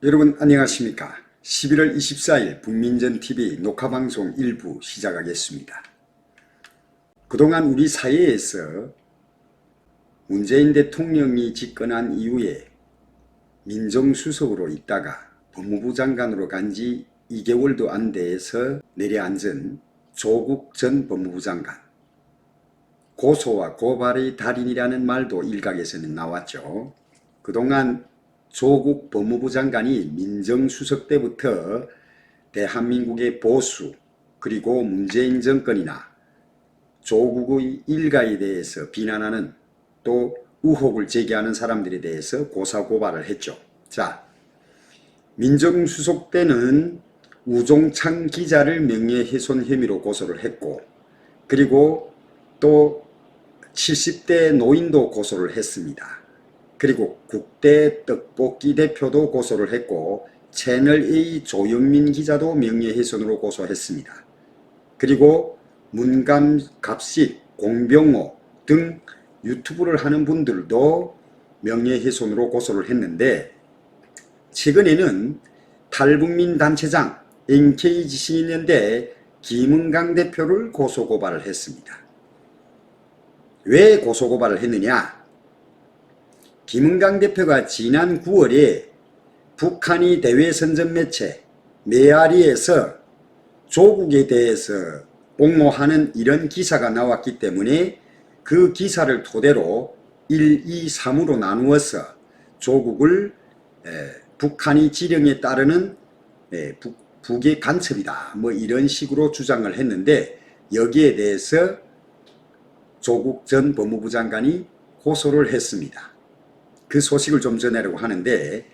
여러분 안녕하십니까. 11월 24일 북민전TV 녹화방송 일부 시작하겠습니다. 그동안 우리 사회에서 문재인 대통령이 집권한 이후에 민정수석으로 있다가 법무부 장관으로 간 지 2개월도 안 돼서 내려앉은 조국 전 법무부 장관, 고소와 고발의 달인이라는 말도 일각에서는 나왔죠. 그동안 조국 법무부 장관이 민정수석 때부터 대한민국의 보수 그리고 문재인 정권이나 조국의 일가에 대해서 비난하는 또 의혹을 제기하는 사람들에 대해서 고사고발을 했죠. 자, 민정수석 때는 우종창 기자를 명예훼손 혐의로 고소를 했고, 그리고 또 70대 노인도 고소를 했습니다. 그리고 국대 떡볶이 대표도 고소를 했고, 채널A 조영민 기자도 명예훼손으로 고소했습니다. 그리고 문감갑식, 공병호 등 유튜브를 하는 분들도 명예훼손으로 고소를 했는데, 최근에는 탈북민 단체장 NK지신연대 김은강 대표를 고소고발을 했습니다. 왜 고소고발을 했느냐? 김은강 대표가 지난 9월에 북한이 대외선전 매체 메아리에서 조국에 대해서 옹호하는 이런 기사가 나왔기 때문에 그 기사를 토대로 1, 2, 3으로 나누어서 조국을 북한이 지령에 따르는 북의 간첩이다 뭐 이런 식으로 주장을 했는데, 여기에 대해서 조국 전 법무부 장관이 고소를 했습니다. 그 소식을 좀 전하려고 하는데,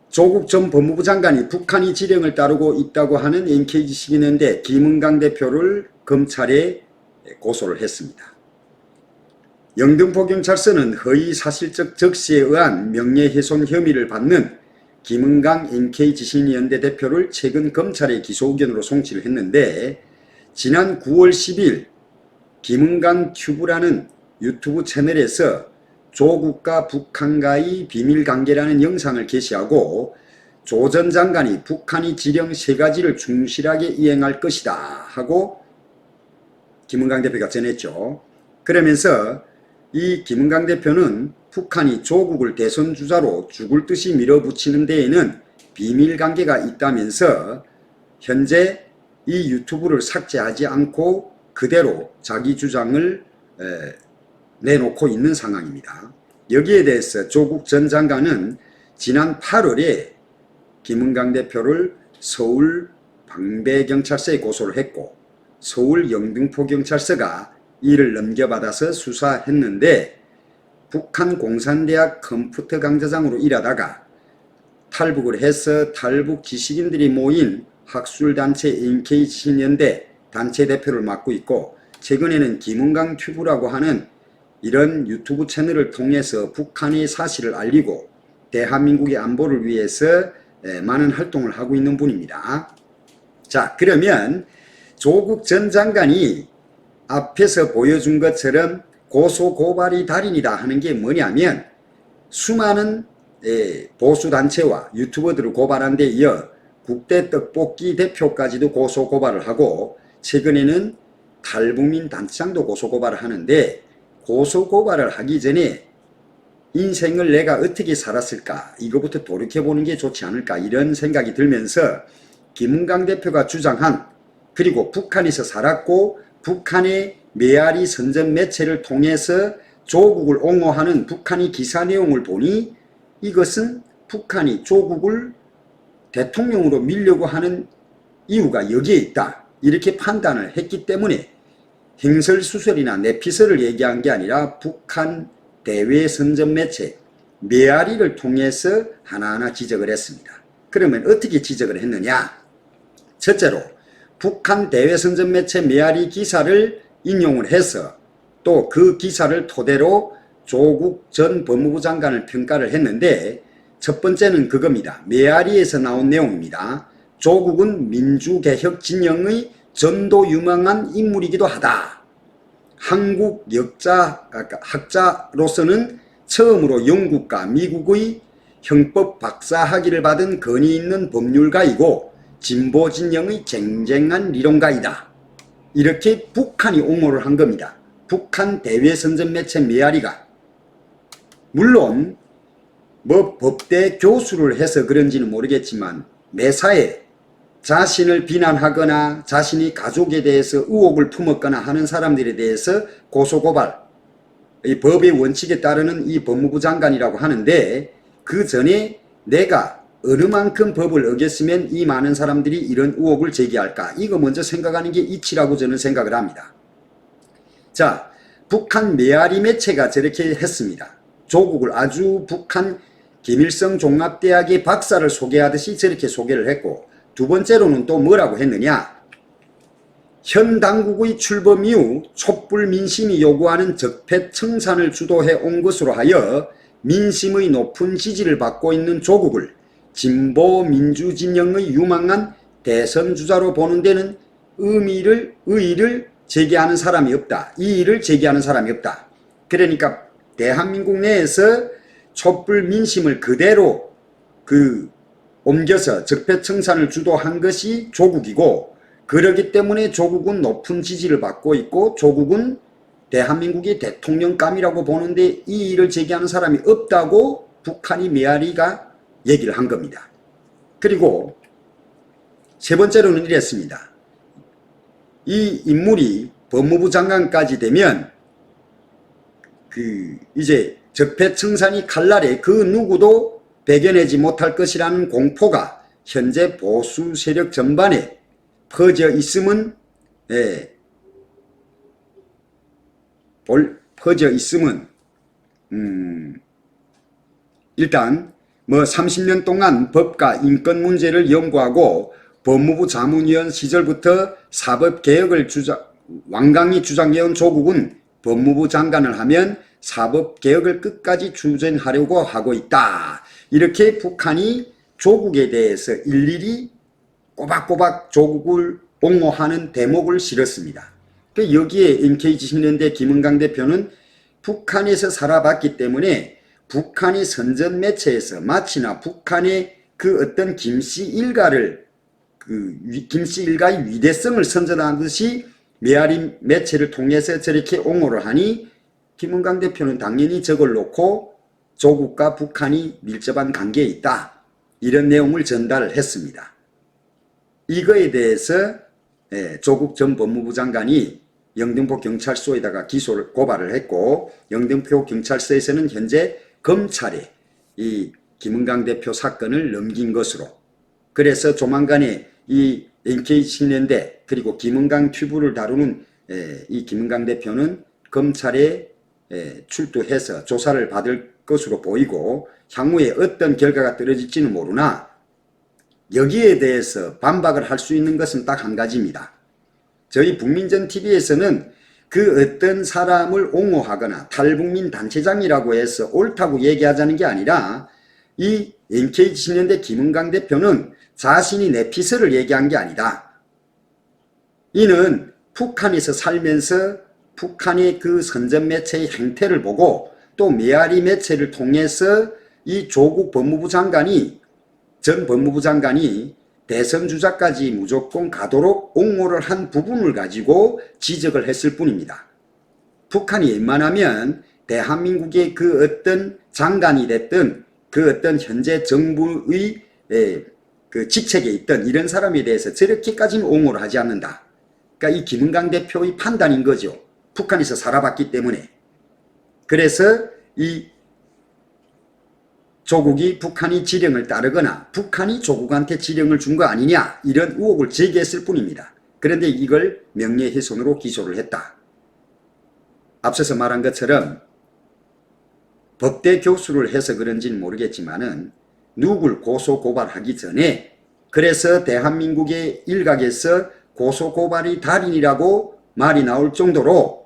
조국 전 법무부 장관이 북한이 지령을 따르고 있다고 하는 NK지신연대 김은강 대표를 검찰에 고소를 했습니다. 영등포경찰서는 허위사실적 적시에 의한 명예훼손 혐의를 받는 김은강 NK지신연대 대표를 최근 검찰에 기소 의견으로 송치를 했는데, 지난 9월 10일 김은강 튜브라는 유튜브 채널에서 조국과 북한과의 비밀관계라는 영상을 게시하고 조 전 장관이 북한이 지령 3가지를 충실하게 이행할 것이다 하고 김은강 대표가 전했죠. 그러면서 이 김은강 대표는 북한이 조국을 대선 주자로 죽을 듯이 밀어붙이는 데에는 비밀관계가 있다면서 현재 이 유튜브를 삭제하지 않고 그대로 자기 주장을 내놓고 있는 상황입니다. 여기에 대해서 조국 전 장관은 지난 8월에 김은강 대표를 서울 방배경찰서에 고소를 했고, 서울 영등포경찰서가 이를 넘겨받아서 수사했는데, 북한 공산대학 컴퓨터 강좌장으로 일하다가 탈북을 해서 탈북 지식인들이 모인 학술단체 NK지신연대 단체 대표를 맡고 있고, 최근에는 김은강 튜브라고 하는 이런 유튜브 채널을 통해서 북한의 사실을 알리고 대한민국의 안보를 위해서 많은 활동을 하고 있는 분입니다. 자, 그러면 조국 전 장관이 앞에서 보여준 것처럼 고소고발이 달인이다 하는 게 뭐냐면, 수많은 보수단체와 유튜버들을 고발한 데 이어 국대 떡볶이 대표까지도 고소고발을 하고, 최근에는 탈북민 단체장도 고소고발을 하는데, 고소고발을 하기 전에 인생을 내가 어떻게 살았을까, 이거부터 돌이켜보는 게 좋지 않을까, 이런 생각이 들면서 김은강 대표가 주장한, 그리고 북한에서 살았고 북한의 메아리 선전 매체를 통해서 조국을 옹호하는 북한의 기사 내용을 보니 이것은 북한이 조국을 대통령으로 밀려고 하는 이유가 여기에 있다, 이렇게 판단을 했기 때문에 행설수설이나 내피설을 얘기한 게 아니라 북한 대외선전 매체 메아리를 통해서 하나하나 지적을 했습니다. 그러면 어떻게 지적을 했느냐? 첫째로 북한 대외선전 매체 메아리 기사를 인용을 해서 또 그 기사를 토대로 조국 전 법무부 장관을 평가를 했는데, 첫 번째는 그겁니다. 메아리에서 나온 내용입니다. 조국은 민주개혁 진영의 전도 유망한 인물이기도 하다. 한국 학자로서는 처음으로 영국과 미국의 형법 박사 학위를 받은 권위 있는 법률가이고 진보 진영의 쟁쟁한理論가이다. 이렇게 북한이 옹호를 한 겁니다. 북한 대외선전 매체 메아리가. 물론 뭐 법대 교수를 해서 그런지는 모르겠지만 매사에 자신을 비난하거나 자신이 가족에 대해서 의혹을 품었거나 하는 사람들에 대해서 고소고발, 이 법의 원칙에 따르는 이 법무부 장관이라고 하는데, 그 전에 내가 어느 만큼 법을 어겼으면 이 많은 사람들이 이런 의혹을 제기할까, 이거 먼저 생각하는 게 이치라고 저는 생각을 합니다. 자, 북한 메아리 매체가 저렇게 했습니다. 조국을 아주 북한 김일성 종합대학의 박사를 소개하듯이 저렇게 소개를 했고, 두 번째로는 또 뭐라고 했느냐. 현 당국의 출범 이후 촛불 민심이 요구하는 적폐청산을 주도해 온 것으로 하여 민심의 높은 지지를 받고 있는 조국을 진보 민주진영의 유망한 대선주자로 보는 데는 의의를 제기하는 사람이 없다. 이의를 제기하는 사람이 없다. 그러니까 대한민국 내에서 촛불 민심을 그대로 옮겨서 적폐청산을 주도한 것이 조국이고, 그러기 때문에 조국은 높은 지지를 받고 있고 조국은 대한민국의 대통령감이라고 보는데 이의를 제기하는 사람이 없다고 북한이 메아리가 얘기를 한 겁니다. 그리고 세 번째로는 이랬습니다. 이 인물이 법무부 장관까지 되면 이제 적폐청산이 칼날에 그 누구도 배겨내지 못할 것이라는 공포가 현재 보수 세력 전반에 퍼져 있음은, 일단 뭐 30년 동안 법과 인권 문제를 연구하고 법무부 자문위원 시절부터 사법개혁을 완강히 주장해온 조국은 법무부 장관을 하면 사법개혁을 끝까지 추진하려고 하고 있다. 이렇게 북한이 조국에 대해서 일일이 꼬박꼬박 조국을 옹호하는 대목을 실었습니다. 여기에 NK지신연대 김은강 대표는 북한에서 살아봤기 때문에 북한의 선전 매체에서 마치나 북한의 그 어떤 김씨 일가의 위대성을 선전하듯이 메아리 매체를 통해서 저렇게 옹호를 하니, 김은강 대표는 당연히 저걸 놓고 조국과 북한이 밀접한 관계에 있다, 이런 내용을 전달을 했습니다. 이거에 대해서 조국 전 법무부 장관이 영등포 경찰서에다가 고발을 했고, 영등포 경찰서에서는 현재 검찰에 이 김은강 대표 사건을 넘긴 것으로, 그래서 조만간에 이 NK신년대 그리고 김은강 튜브를 다루는 이 김은강 대표는 검찰에 출두해서 조사를 받을 것으로 보이고, 향후에 어떤 결과가 떨어질지는 모르나 여기에 대해서 반박을 할 수 있는 것은 딱 한 가지입니다. 저희 북민전TV에서는 그 어떤 사람을 옹호하거나 탈북민 단체장이라고 해서 옳다고 얘기하자는 게 아니라, 이 NK신년대 김은강 대표는 자신이 내피서를 얘기한 게 아니다. 이는 북한에서 살면서 북한의 그 선전 매체의 행태를 보고 또 메아리 매체를 통해서 이 조국 법무부 장관이, 전 법무부 장관이 대선 주자까지 무조건 가도록 옹호를 한 부분을 가지고 지적을 했을 뿐입니다. 북한이 웬만하면 대한민국의 그 어떤 장관이 됐든 그 어떤 현재 정부의 그 직책에 있던 이런 사람에 대해서 저렇게까지는 옹호를 하지 않는다. 그러니까 이 김은강 대표의 판단인 거죠. 북한에서 살아봤기 때문에. 그래서 이 조국이 북한이 지령을 따르거나 북한이 조국한테 지령을 준 거 아니냐, 이런 의혹을 제기했을 뿐입니다. 그런데 이걸 명예훼손으로 기소를 했다. 앞서서 말한 것처럼 법대 교수를 해서 그런지는 모르겠지만은 누굴 고소고발하기 전에, 그래서 대한민국의 일각에서 고소고발이 달인이라고 말이 나올 정도로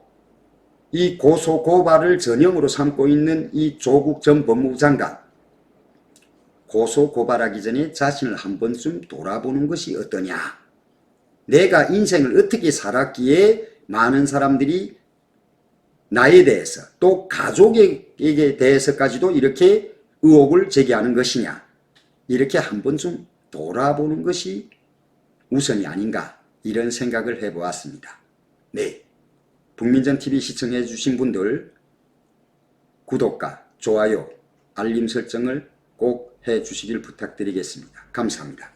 이 고소고발을 전형으로 삼고 있는 이 조국 전 법무부 장관, 고소고발하기 전에 자신을 한 번쯤 돌아보는 것이 어떠냐. 내가 인생을 어떻게 살았기에 많은 사람들이 나에 대해서 또 가족에게 대해서까지도 이렇게 의혹을 제기하는 것이냐, 이렇게 한 번쯤 돌아보는 것이 우선이 아닌가, 이런 생각을 해보았습니다. 네, 북민정TV 시청해 주신 분들 구독과 좋아요, 알림 설정을 꼭 해주시길 부탁드리겠습니다. 감사합니다.